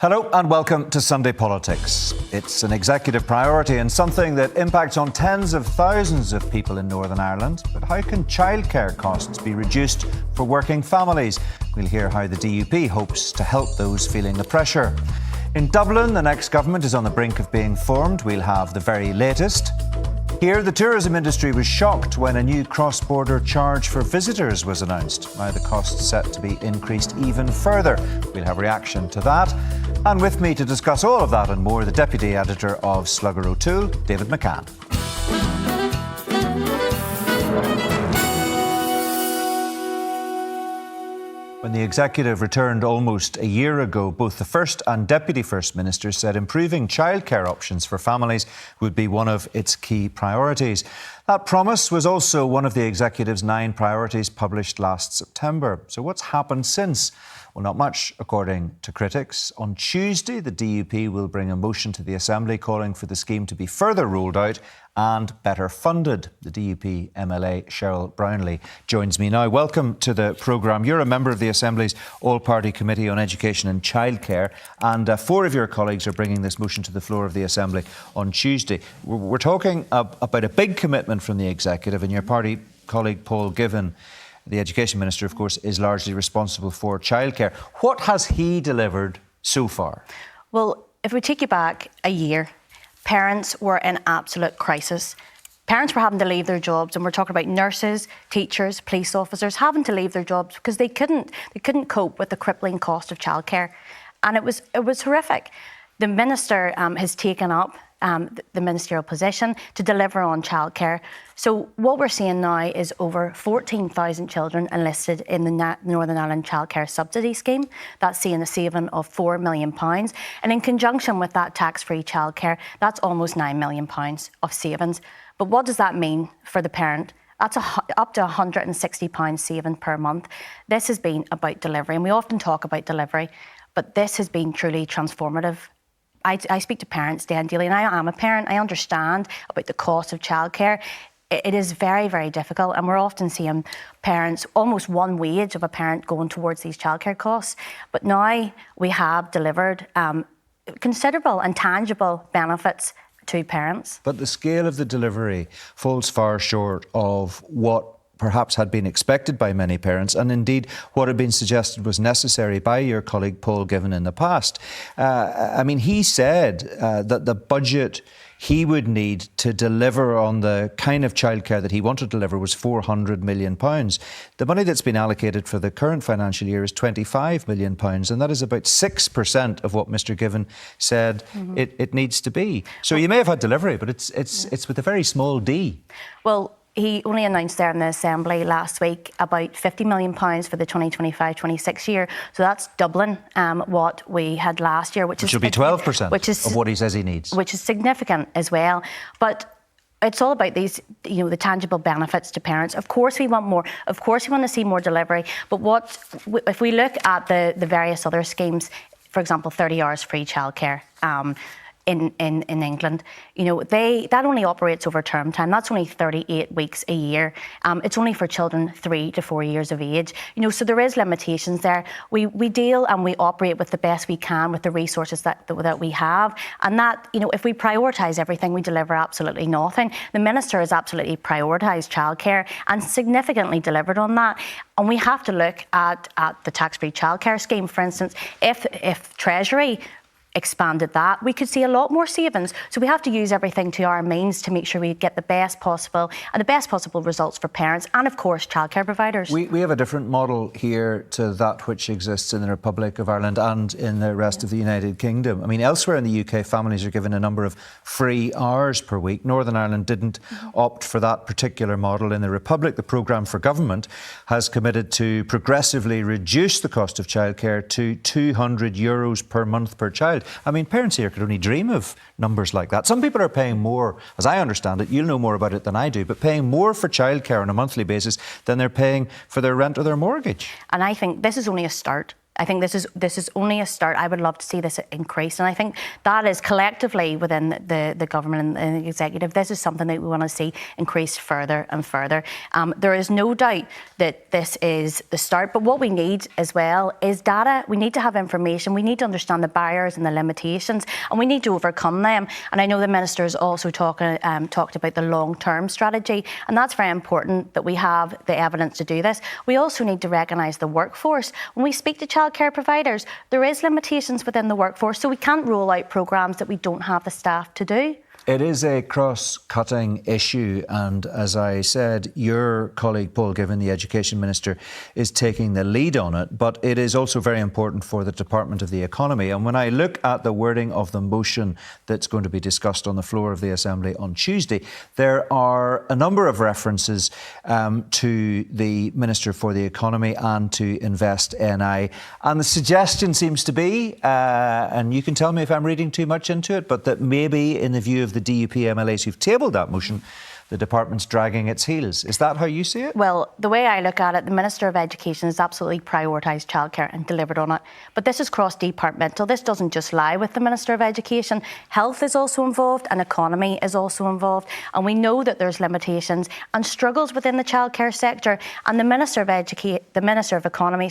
Hello and welcome to Sunday Politics. It's an executive priority and something that impacts on tens of thousands of people in Northern Ireland. But how can childcare costs be reduced for working families? We'll hear how the DUP hopes to help those feeling the pressure. In Dublin, the next government is on the brink of being formed. We'll have the very latest. Here, the tourism industry was shocked when a new cross-border charge for visitors was announced. Now the cost set to be increased even further. We'll have reaction to that. And with me to discuss all of that and more, the Deputy Editor of Slugger O'Toole, David McCann. When the Executive returned almost a year ago, both the First and Deputy First Minister said improving childcare options for families would be one of its key priorities. That promise was also one of the Executive's 9 priorities published last September. So what's happened since? Well, not much, according to critics. On Tuesday, the DUP will bring a motion to the Assembly calling for the scheme to be further rolled out and better funded. The DUP MLA Cheryl Brownlee joins me now. Welcome to the programme. You're a member of the Assembly's All-Party Committee on Education and Childcare, and 4 of your colleagues are bringing this motion to the floor of the Assembly on Tuesday. We're talking about a big commitment from the Executive, and your party colleague Paul Givan, the Education Minister, of course, is largely responsible for childcare. What has he delivered so far? Well, if we take you back a year, parents were in absolute crisis. Parents were having to leave their jobs, and we're talking about nurses, teachers, police officers having to leave their jobs because they couldn't cope with the crippling cost of childcare. And it was horrific. The Minister has taken up the ministerial position to deliver on childcare. So what we're seeing now is over 14,000 children enlisted in the Northern Ireland Childcare Subsidy Scheme. That's seeing a saving of £4 million. And in conjunction with that tax-free childcare, that's almost £9 million of savings. But what does that mean for the parent? That's up to £160 saving per month. This has been about delivery, and we often talk about delivery, but this has been truly transformative. I speak to parents day and daily, and I am a parent. I understand about the cost of childcare. It is very, very difficult, and we're often seeing parents, almost one wage of a parent going towards these childcare costs. But now we have delivered considerable and tangible benefits to parents. But the scale of the delivery falls far short of what perhaps had been expected by many parents, and indeed what had been suggested was necessary by your colleague Paul Givan in the past. He said that the budget he would need to deliver on the kind of childcare that he wanted to deliver was £400 million. The money that's been allocated for the current financial year is £25 million, and that is about 6% of what Mr Givan said it needs to be. So you may have had delivery, but it's with a very small d. Well, he only announced there in the Assembly last week about £50 million for the 2025-26 year. So that's doubling what we had last year, which will be 12% of what he says he needs. Which is significant as well. But it's all about these, the tangible benefits to parents. Of course we want more. Of course we want to see more delivery. But if we look at the various other schemes, for example, 30 hours free childcare, in England, that only operates over term time. That's only 38 weeks a year. It's only for children 3 to 4 years of age. So there is limitations there. We deal and we operate with the best we can with the resources that we have. And that, if we prioritise everything, we deliver absolutely nothing. The Minister has absolutely prioritised childcare and significantly delivered on that. And we have to look at the tax-free childcare scheme, for instance. If Treasury expanded that, we could see a lot more savings. So we have to use everything to our means to make sure we get the best possible results for parents and, of course, childcare providers. We have a different model here to that which exists in the Republic of Ireland and in the rest of the United Kingdom. Elsewhere in the UK, families are given a number of free hours per week. Northern Ireland didn't opt for that particular model. In the Republic, the programme for government has committed to progressively reduce the cost of childcare to €200 per month per child. Parents here could only dream of numbers like that. Some people are paying more, as I understand it, you'll know more about it than I do, but paying more for childcare on a monthly basis than they're paying for their rent or their mortgage. And I think this is only a start. I think this is only a start. I would love to see this increase, and I think that is collectively within the government and the executive. This is something that we want to see increased further and further. There is no doubt that this is the start, but what we need as well is data. We need to have information. We need to understand the barriers and the limitations, and we need to overcome them. And I know the Minister has also talked about the long-term strategy, and that's very important that we have the evidence to do this. We also need to recognise the workforce. When we speak to childcare providers, there is limitations within the workforce, so we can't roll out programmes that we don't have the staff to do. It is a cross-cutting issue, and as I said, your colleague Paul Givan, the Education Minister, is taking the lead on it, but it is also very important for the Department of the Economy. And when I look at the wording of the motion that's going to be discussed on the floor of the Assembly on Tuesday, there are a number of references to the Minister for the Economy and to Invest NI. And the suggestion seems to be, and you can tell me if I'm reading too much into it, but that maybe in the view of the DUP MLAs who've tabled that motion, the department's dragging its heels. Is that how you see it? Well, the way I look at it, the Minister of Education has absolutely prioritised childcare and delivered on it. But this is cross-departmental. This doesn't just lie with the Minister of Education. Health is also involved and economy is also involved. And we know that there's limitations and struggles within the childcare sector. And the Minister of Economy,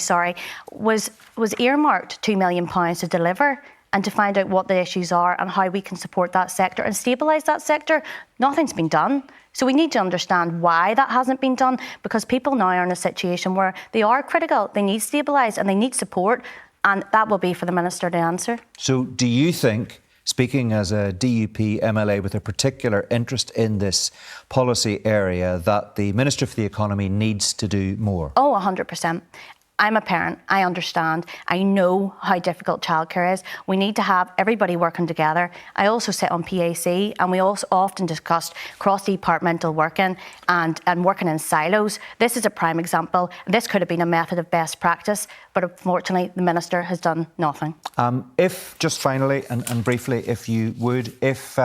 was earmarked £2 million to deliver and to find out what the issues are and how we can support that sector and stabilise that sector. Nothing's been done. So we need to understand why that hasn't been done, because people now are in a situation where they are critical, they need stabilised and they need support, and that will be for the Minister to answer. So do you think, speaking as a DUP MLA with a particular interest in this policy area, that the Minister for the Economy needs to do more? Oh, 100%. I'm a parent, I understand, I know how difficult childcare is. We need to have everybody working together. I also sit on PAC, and we also often discuss cross-departmental working and working in silos. This is a prime example. This could have been a method of best practice, but unfortunately the Minister has done nothing. If, just finally and briefly, if you would, if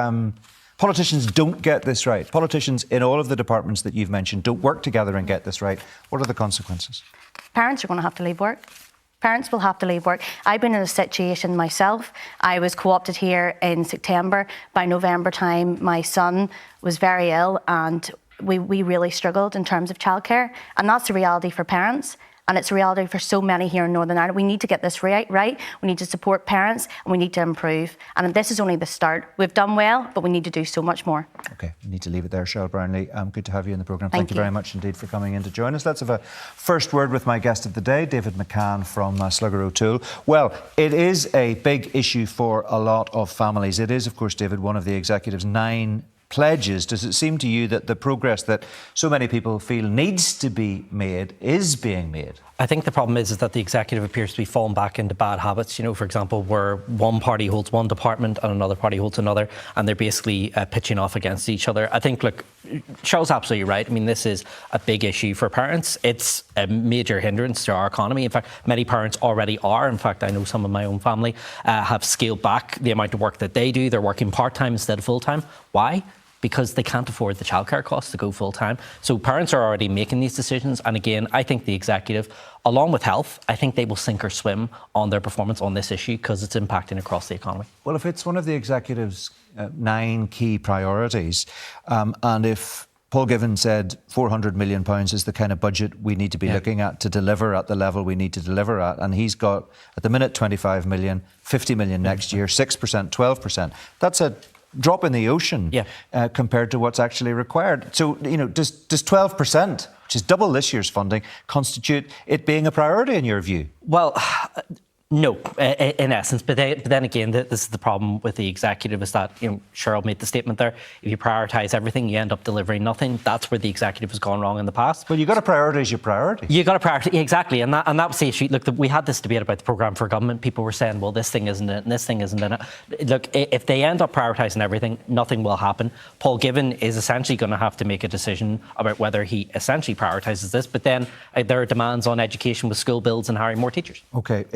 politicians don't get this right, politicians in all of the departments that you've mentioned don't work together and get this right, what are the consequences? Parents are going to have to leave work. Parents will have to leave work. I've been in a situation myself. I was co-opted here in September. By November time, my son was very ill, and we really struggled in terms of childcare. And that's the reality for parents. And it's a reality for so many here in Northern Ireland. We need to get this right. We need to support parents and we need to improve. And this is only the start. We've done well, but we need to do so much more. OK, we need to leave it there. Cheryl Brownlee, good to have you in the programme. Thank you very much indeed for coming in to join us. Let's have a first word with my guest of the day, David McCann from Slugger O'Toole. Well, it is a big issue for a lot of families. It is, of course, David, one of the executive's 9 pledges. Does it seem to you that the progress that so many people feel needs to be made is being made? I think the problem is that the executive appears to be falling back into bad habits. You know, for example, where one party holds one department and another party holds another, and they're basically pitching off against each other. I think, look, Cheryl's absolutely right. I mean, this is a big issue for parents. It's a major hindrance to our economy. In fact, many parents already are. In fact, I know some of my own family have scaled back the amount of work that they do. They're working part-time instead of full-time. Why? Because they can't afford the childcare costs to go full-time. So parents are already making these decisions. And again, I think the executive, along with health, I think they will sink or swim on their performance on this issue because it's impacting across the economy. Well, if it's one of the executive's 9 key priorities, and if Paul Givan said £400 million is the kind of budget we need to be looking at to deliver at the level we need to deliver at, and he's got, at the minute, 25 million, 50 million next year, 6%, 12%, that's a drop in the ocean compared to what's actually required. So, you know, does 12%, which is double this year's funding, constitute it being a priority in your view? Well, no, in essence. But then again, this is the problem with the executive, is that, you know, Cheryl made the statement there, if you prioritise everything, you end up delivering nothing. That's where the executive has gone wrong in the past. Well, you've got to prioritise your priority. You've got to prioritise, exactly. And that was the issue. Look, we had this debate about the programme for government. People were saying, well, this thing isn't it and this thing isn't in it. Look, if they end up prioritising everything, nothing will happen. Paul Givan is essentially going to have to make a decision about whether he essentially prioritises this. But then there are demands on education with school builds and hiring more teachers. OK,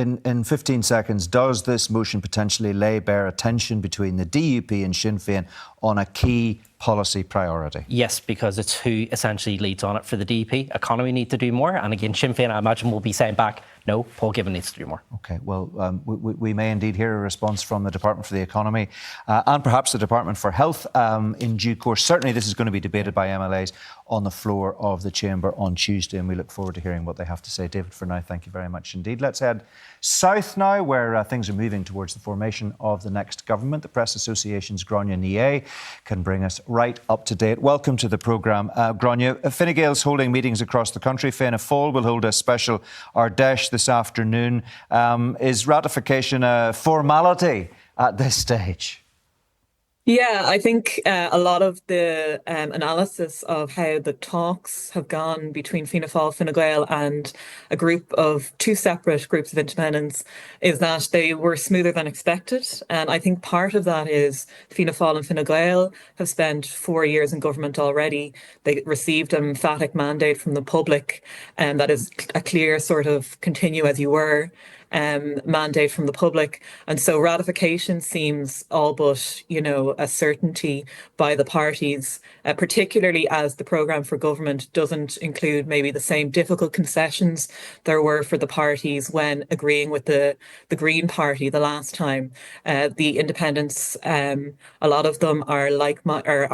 in 15 seconds, does this motion potentially lay bare a tension between the DUP and Sinn Féin on a key policy priority? Yes, because it's who essentially leads on it for the DUP. Economy need to do more. And again, Sinn Féin, I imagine, will be saying back, no, Paul Givan needs to do more. OK, well, we may indeed hear a response from the Department for the Economy and perhaps the Department for Health in due course. Certainly this is going to be debated by MLAs on the floor of the Chamber on Tuesday, and we look forward to hearing what they have to say. David, for now, thank you very much indeed. Let's head south now, where things are moving towards the formation of the next government. The Press Association's Gráinne Ní can bring us right up to date. Welcome to the programme, Gráinne. Fine Gael's holding meetings across the country. Fianna Fáil will hold a special Ardèche this afternoon. Is ratification a formality at this stage? Yeah, I think a lot of the analysis of how the talks have gone between Fianna Fáil, Fine Gael and two separate groups of independents is that they were smoother than expected. And I think part of that is Fianna Fáil and Fine Gael have spent 4 years in government already. They received an emphatic mandate from the public, and that is a clear sort of continue as you were mandate from the public. And so ratification seems all but, a certainty by the parties, particularly as the programme for government doesn't include maybe the same difficult concessions there were for the parties when agreeing with the Green Party the last time. The independents, a lot of them are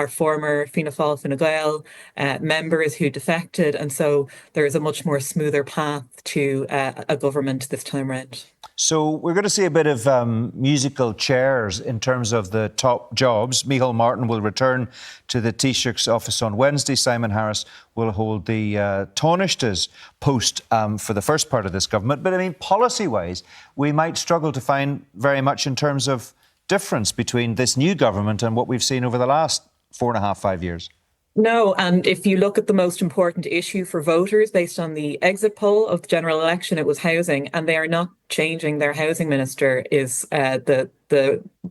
former Fianna Fáil, Fine Gael members who defected, and so there is a much more smoother path to a government this time around. So we're going to see a bit of musical chairs in terms of the top jobs. Micheál Martin will return to the Taoiseach's office on Wednesday. Simon Harris will hold the Taoiseach's post for the first part of this government. But I mean, policy-wise, we might struggle to find very much in terms of difference between this new government and what we've seen over the last 4.5, 5 years. No, and if you look at the most important issue for voters based on the exit poll of the general election, it was housing, and they are not changing their housing minister, is the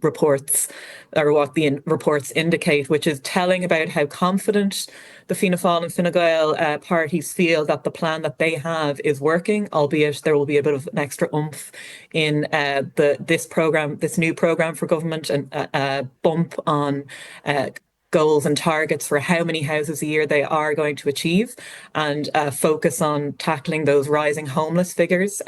reports, or what the reports indicate, which is telling about how confident the Fianna Fáil and Fine Gael parties feel that the plan that they have is working, albeit there will be a bit of an extra oomph in this new programme for government, and a bump on goals and targets for how many houses a year they are going to achieve, and focus on tackling those rising homeless figures.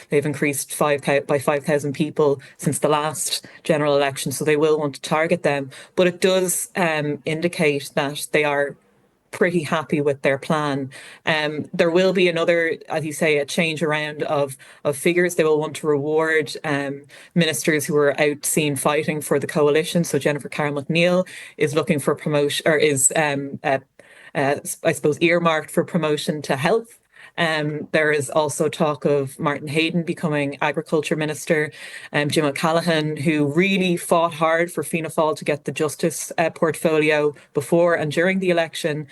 They've increased by 5,000 people since the last general election, so they will want to target them. But it does indicate that they are pretty happy with their plan. There will be another, as you say, a change around of figures. They will want to reward ministers who were out seen fighting for the coalition. So Jennifer Carroll McNeil is looking for promotion, or is, I suppose, earmarked for promotion to health. There is also talk of Martin Hayden becoming Agriculture Minister, Jim O'Callaghan, who really fought hard for Fianna Fáil to get the Justice portfolio before and during the election.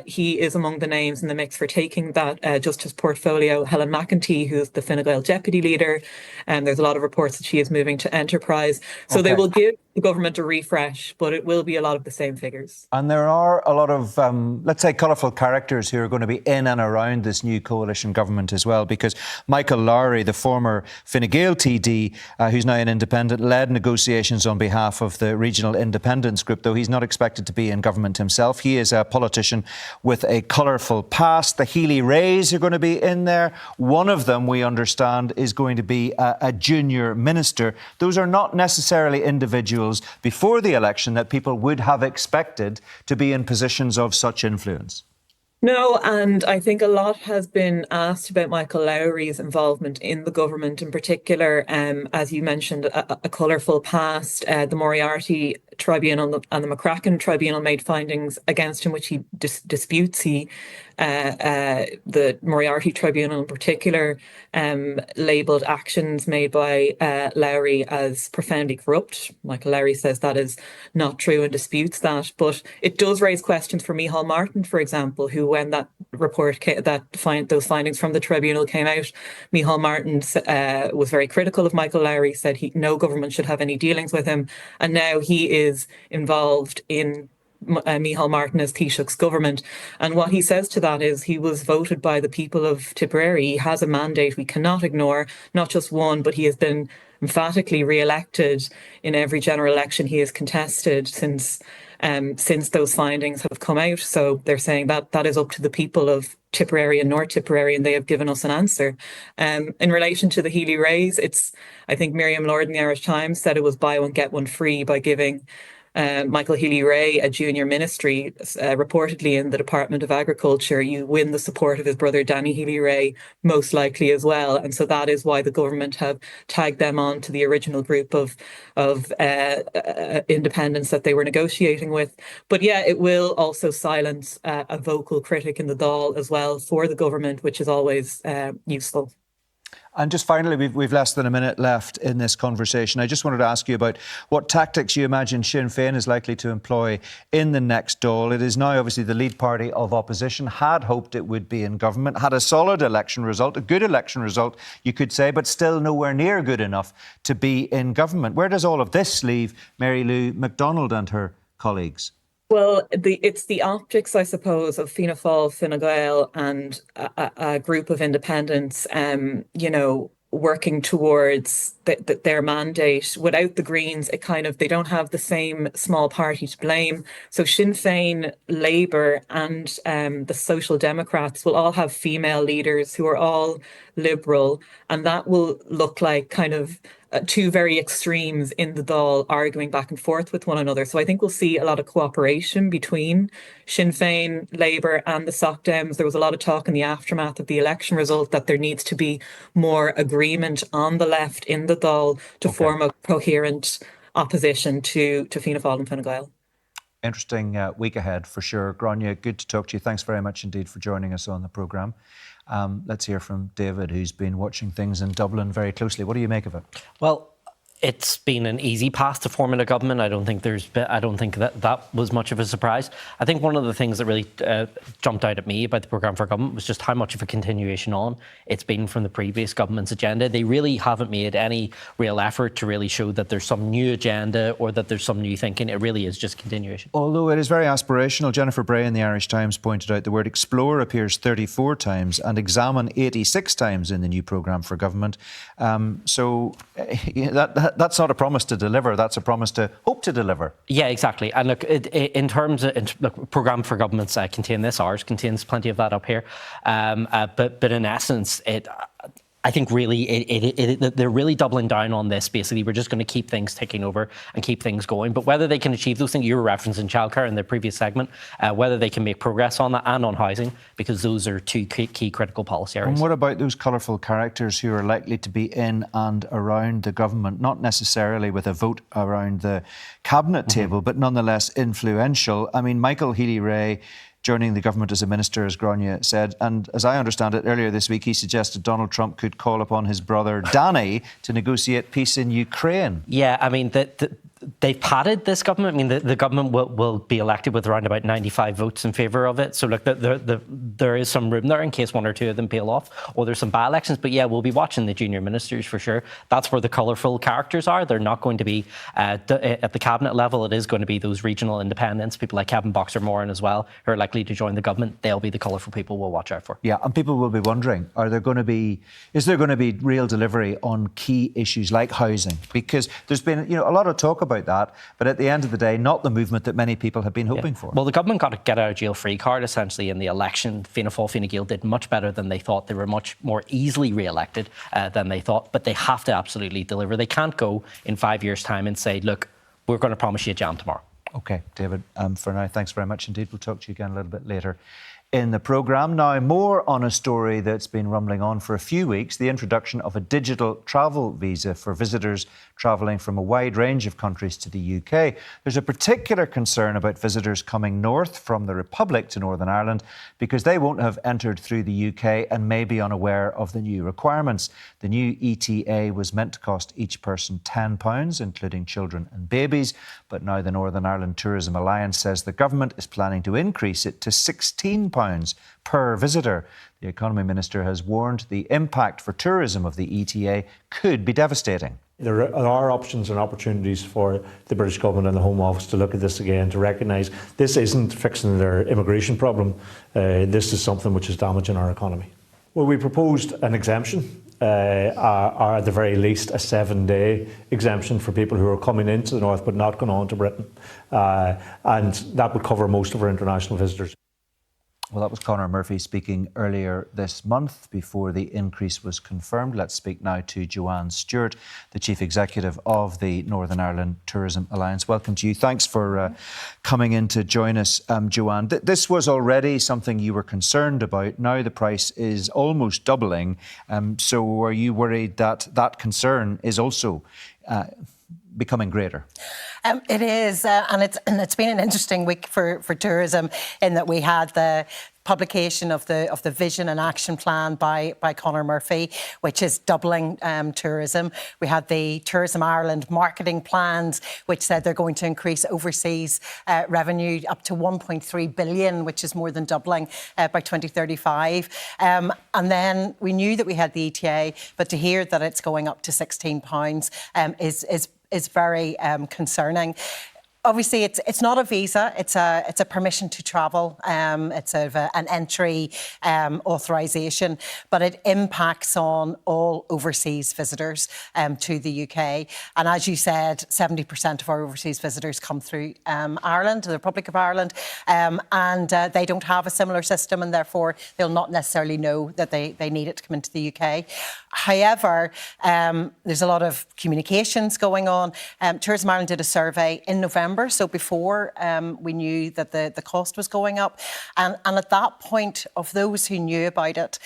He is among the names in the mix for taking that Justice portfolio. Helen McEntee, who's the Fine Gael Deputy Leader, and there's a lot of reports that she is moving to Enterprise. So They will give the government a refresh, but it will be a lot of the same figures. And there are a lot of, let's say, colourful characters who are going to be in and around this new coalition government as well, because Michael Lowry, the former Fine Gael TD, who's now an independent, led negotiations on behalf of the Regional Independence Group, though he's not expected to be in government himself. He is a politician with a colourful past. The Healy-Raes are going to be in there. One of them, we understand, is going to be a junior minister. Those are not necessarily individuals before the election that people would have expected to be in positions of such influence. No, and I think a lot has been asked about Michael Lowry's involvement in the government, in particular, as you mentioned, a colourful past. The Moriarty Tribunal and the McCracken Tribunal made findings against him, which he disputes. The Moriarty Tribunal in particular labelled actions made by Lowry as profoundly corrupt. Michael Lowry says that is not true and disputes that. But it does raise questions for Micheál Martin, for example, who, when that report those findings from the tribunal came out, Micheál Martin was very critical of Michael Lowry, said no government should have any dealings with him, and now he is involved in Micheál Martin as Taoiseach's government. And what he says to that is he was voted by the people of Tipperary. He has a mandate we cannot ignore, not just one, but he has been emphatically re-elected in every general election he has contested since those findings have come out. So they're saying that is up to the people of Tipperary and North Tipperary, and they have given us an answer. In relation to the Healy-Raes, I think Miriam Lord in the Irish Times said it was buy one, get one free by giving Michael Healy-Rae a junior ministry, reportedly in the Department of Agriculture. You win the support of his brother Danny Healy-Rae, most likely as well. And so that is why the government have tagged them on to the original group of independents that they were negotiating with. But yeah, it will also silence a vocal critic in the Dáil as well for the government, which is always useful. And just finally, we've less than a minute left in this conversation. I just wanted to ask you about what tactics you imagine Sinn Féin is likely to employ in the next Dáil. It is now obviously the lead party of opposition, had hoped it would be in government, had a solid election result, a good election result, you could say, but still nowhere near good enough to be in government. Where does all of this leave Mary Lou McDonald and her colleagues? Well, it's the optics, I suppose, of Fianna Fáil, Fine Gael and a group of independents, working towards their mandate. Without the Greens, they don't have the same small party to blame. So Sinn Féin, Labour and the Social Democrats will all have female leaders who are all liberal, and that will look like kind of two very extremes in the Dáil arguing back and forth with one another. So I think we'll see a lot of cooperation between Sinn Féin, Labour and the Soc Dems. There was a lot of talk in the aftermath of the election result that there needs to be more agreement on the left in the Dáil to form a coherent opposition to Fianna Fáil and Fine Gael. Interesting week ahead for sure. Grania, good to talk to you. Thanks very much indeed for joining us on the programme. Let's hear from David, who's been watching things in Dublin very closely. What do you make of it? Well, it's been an easy path to forming a government. I don't think that was much of a surprise. I think one of the things that really jumped out at me about the programme for government was just how much of a continuation on it's been from the previous government's agenda. They really haven't made any real effort to really show that there's some new agenda or that there's some new thinking. It really is just continuation. Although it is very aspirational. Jennifer Bray in the Irish Times pointed out the word explore appears 34 times and examine 86 times in the new programme for government. That's not a promise to deliver. That's a promise to hope to deliver. Yeah, exactly. And look, in terms of programme for governments contain this. Ours contains plenty of that up here. But in essence, I think really they're really doubling down on this. Basically, we're just going to keep things ticking over and keep things going. But whether they can achieve those things, you were referencing childcare in the previous segment, whether they can make progress on that and on housing, because those are two key critical policy areas. And what about those colourful characters who are likely to be in and around the government, not necessarily with a vote around the cabinet table, but nonetheless influential? I mean, Michael Healy-Rae joining the government as a minister, as Grania said. And as I understand it, earlier this week, he suggested Donald Trump could call upon his brother Danny to negotiate peace in Ukraine. Yeah, I mean, they've padded this government. I mean, the government will be elected with around about 95 votes in favour of it. So, look, there is some room there in case one or two of them peel off, or there's some by-elections. But yeah, we'll be watching the junior ministers for sure. That's where the colourful characters are. They're not going to be at the cabinet level. It is going to be those regional independents, people like Kevin Boxer-Moran as well, who are likely to join the government. They'll be the colourful people we'll watch out for. Yeah, and people will be wondering, is there going to be real delivery on key issues like housing? Because there's been a lot of talk about that, but at the end of the day, not the movement that many people have been hoping for. Well, the government got a get-out-of-jail-free card, essentially, in the election. Fianna Fáil, Fine Gael did much better than they thought. They were much more easily re-elected than they thought, but they have to absolutely deliver. They can't go in 5 years' time and say, look, we're going to promise you a jam tomorrow. OK, David, for now, thanks very much indeed. We'll talk to you again a little bit later in the programme. Now, more on a story that's been rumbling on for a few weeks, the introduction of a digital travel visa for visitors travelling from a wide range of countries to the UK. There's a particular concern about visitors coming north from the Republic to Northern Ireland because they won't have entered through the UK and may be unaware of the new requirements. The new ETA was meant to cost each person £10, including children and babies, but now the Northern Ireland Tourism Alliance says the government is planning to increase it to £16 per visitor. The Economy Minister has warned the impact for tourism of the ETA could be devastating. There are options and opportunities for the British Government and the Home Office to look at this again, to recognise this isn't fixing their immigration problem. This is something which is damaging our economy. Well, we proposed an exemption, or at the very least a 7-day exemption for people who are coming into the north but not going on to Britain. And that would cover most of our international visitors. Well, that was Conor Murphy speaking earlier this month before the increase was confirmed. Let's speak now to Joanne Stewart, the Chief Executive of the Northern Ireland Tourism Alliance. Welcome to you. Thanks for coming in to join us, Joanne. This was already something you were concerned about. Now the price is almost doubling. So are you worried that that concern is also becoming greater? It is, and it's been an interesting week for tourism in that we had the publication of the vision and action plan by Conor Murphy, which is doubling tourism. We had the Tourism Ireland marketing plans, which said they're going to increase overseas revenue up to 1.3 billion, which is more than doubling by 2035. And then we knew that we had the ETA, but to hear that it's going up to £16 is very concerning. Obviously, it's not a visa; it's a permission to travel. It's an entry authorisation, but it impacts on all overseas visitors to the UK. And as you said, 70% of our overseas visitors come through Ireland, the Republic of Ireland, and they don't have a similar system, and therefore they'll not necessarily know that they need it to come into the UK. However, there's a lot of communications going on. Tourism Ireland did a survey in November, so before we knew that the cost was going up. And at that point, of those who knew about it,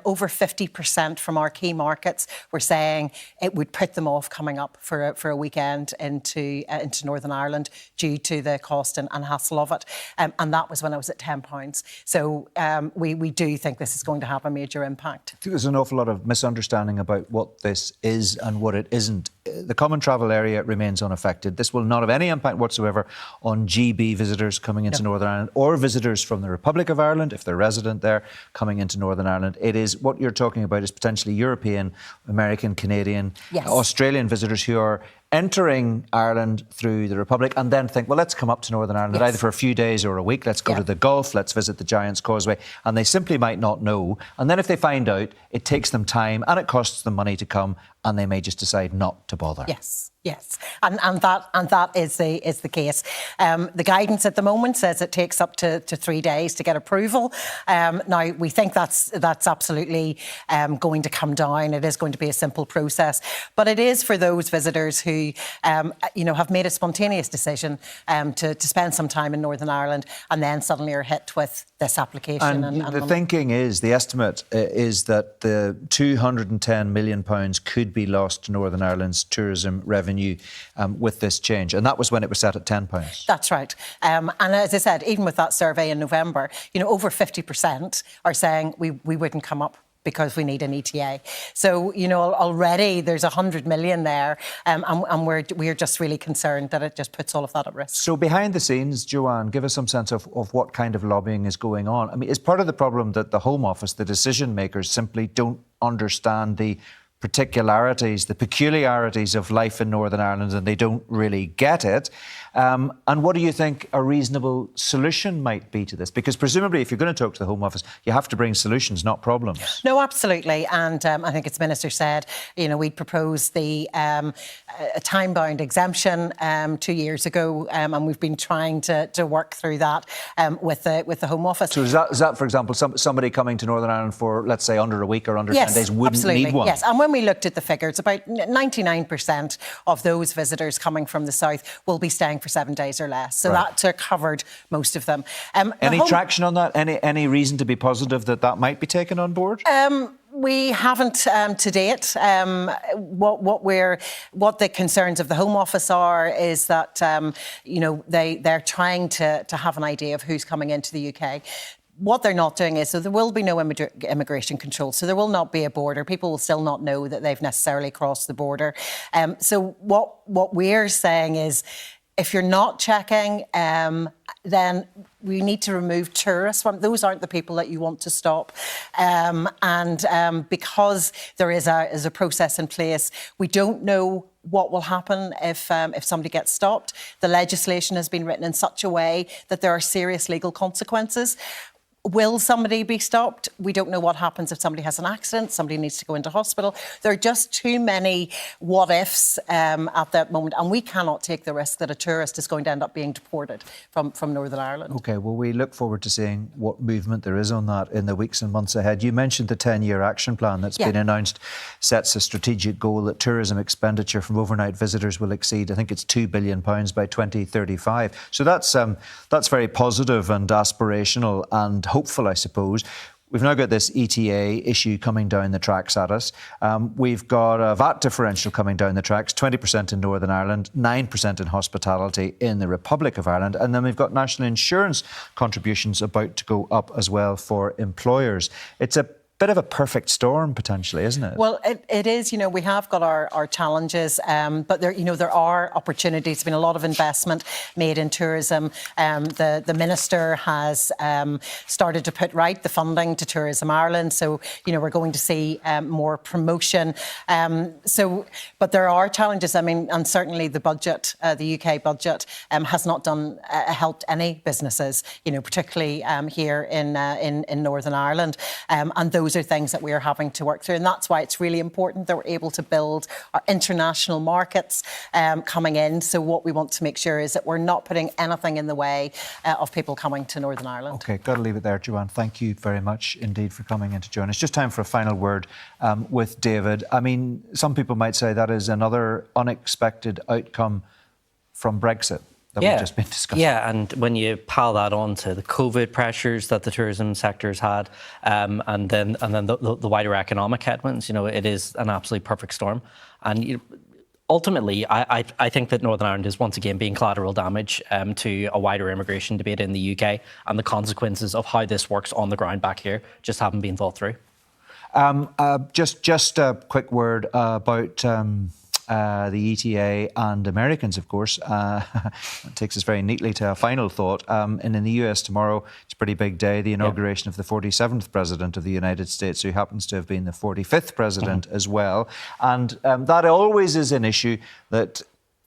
over 50% from our key markets were saying it would put them off coming up for a weekend into Northern Ireland due to the cost and hassle of it. And that was when I was at £10. So we do think this is going to have a major impact. I think there's an awful lot of misunderstanding about what this is and what it isn't. The common travel area remains unaffected. This will not have any impact whatsoever on GB visitors coming into Northern Ireland or visitors from the Republic of Ireland, if they're resident there, coming into Northern Ireland. It is, what you're talking about is potentially European, American, Canadian, Australian visitors who are entering Ireland through the Republic and then think, well, let's come up to Northern Ireland either for a few days or a week. Let's go to the Gulf. Let's visit the Giant's Causeway. And they simply might not know. And then if they find out, it takes them time and it costs them money to come, and they may just decide not to bother. Yes, and that is the case. The guidance at the moment says it takes up to 3 days to get approval. Now we think that's absolutely going to come down. It is going to be a simple process, but it is for those visitors who have made a spontaneous decision to spend some time in Northern Ireland and then suddenly are hit with this application. And the thinking is, the estimate is that the £210 million could be lost to Northern Ireland's tourism revenue with this change. And that was when it was set at £10. That's right. And as I said, even with that survey in November, over 50% are saying we wouldn't come up because we need an ETA. So, already there's 100 million there, and we're just really concerned that it just puts all of that at risk. So behind the scenes, Joanne, give us some sense of what kind of lobbying is going on. I mean, is part of the problem that the Home Office, the decision makers, simply don't understand the particularities, the peculiarities of life in Northern Ireland, and they don't really get it? And what do you think a reasonable solution might be to this? Because presumably, if you're going to talk to the Home Office, you have to bring solutions, not problems. No, absolutely. And I think, as the Minister said, we'd proposed the a time-bound exemption 2 years ago, and we've been trying to work through that with the Home Office. So is that, for example, somebody coming to Northern Ireland for, let's say, under a week or under 10 days wouldn't need one? Yes, and when we looked at the figures, about 99% of those visitors coming from the south will be staying for 7 days or less. So that covered most of them. Any traction on that? Any reason to be positive that might be taken on board? We haven't to date. What the concerns of the Home Office are is that they're trying to have an idea of who's coming into the UK. What they're not doing is, so there will be no immigration control, so there will not be a border. People will still not know that they've necessarily crossed the border. So what we're saying is, if you're not checking, then we need to remove tourists. Those aren't the people that you want to stop. Because there is a process in place, we don't know what will happen if somebody gets stopped. The legislation has been written in such a way that there are serious legal consequences. Will somebody be stopped? We don't know what happens if somebody has an accident, somebody needs to go into hospital. There are just too many what ifs at that moment, and we cannot take the risk that a tourist is going to end up being deported from Northern Ireland. OK, well, we look forward to seeing what movement there is on that in the weeks and months ahead. You mentioned the 10-year action plan that's been announced, sets a strategic goal that tourism expenditure from overnight visitors will exceed, I think it's £2 billion by 2035. So that's very positive and aspirational and hopeful, I suppose. We've now got this ETA issue coming down the tracks at us. We've got a VAT differential coming down the tracks, 20% in Northern Ireland, 9% in hospitality in the Republic of Ireland. And then we've got national insurance contributions about to go up as well for employers. It's a bit of a perfect storm, potentially, isn't it? Well, it is. We have got our challenges, but there are opportunities. There's been a lot of investment made in tourism. The Minister has started to put right the funding to Tourism Ireland. So, we're going to see more promotion. But there are challenges. I mean, and certainly the budget, the UK budget, has not helped any businesses, particularly here in Northern Ireland. And those are things that we are having to work through. And that's why it's really important that we're able to build our international markets coming in. So what we want to make sure is that we're not putting anything in the way of people coming to Northern Ireland. OK, got to leave it there, Joanne. Thank you very much indeed for coming in to join us. Just time for a final word with David. I mean, some people might say that is another unexpected outcome from Brexit that we've just been discussing. Yeah, and when you pile that on to the COVID pressures that the tourism sector's had, and then the wider economic headwinds, it is an absolutely perfect storm. And ultimately, I think that Northern Ireland is once again being collateral damage to a wider immigration debate in the UK, and the consequences of how this works on the ground back here just haven't been thought through. Just a quick word about the ETA and Americans, of course. It takes us very neatly to a final thought. And in the US tomorrow, it's a pretty big day, the inauguration of the 47th President of the United States, who happens to have been the 45th President as well. And that always is an issue that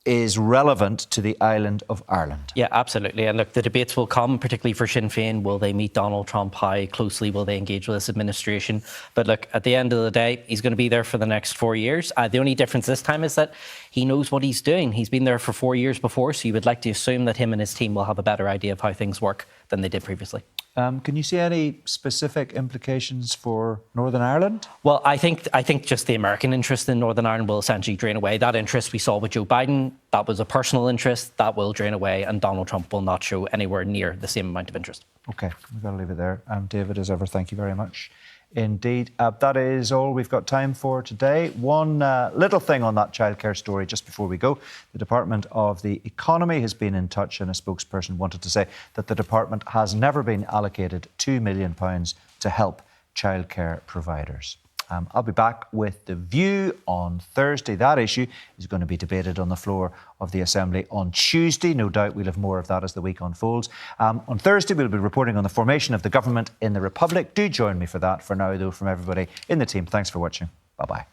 is relevant to the island of Ireland. Yeah, absolutely. And look, the debates will come, particularly for Sinn Féin. Will they meet Donald Trump? How closely will they engage with this administration? But look, at the end of the day, he's going to be there for the next 4 years. The only difference this time is that he knows what he's doing. He's been there for 4 years before, so you would like to assume that him and his team will have a better idea of how things work than they did previously. Can you see any specific implications for Northern Ireland? Well, I think just the American interest in Northern Ireland will essentially drain away. That interest we saw with Joe Biden, that was a personal interest, that will drain away, and Donald Trump will not show anywhere near the same amount of interest. OK, we've got to leave it there. David, as ever, thank you very much. Indeed. That is all we've got time for today. One little thing on that childcare story just before we go. The Department of the Economy has been in touch, and a spokesperson wanted to say that the department has never been allocated £2 million to help childcare providers. I'll be back with The View on Thursday. That issue is going to be debated on the floor of the Assembly on Tuesday. No doubt we'll have more of that as the week unfolds. On Thursday, we'll be reporting on the formation of the government in the Republic. Do join me for that. For now, though, from everybody in the team, thanks for watching. Bye-bye.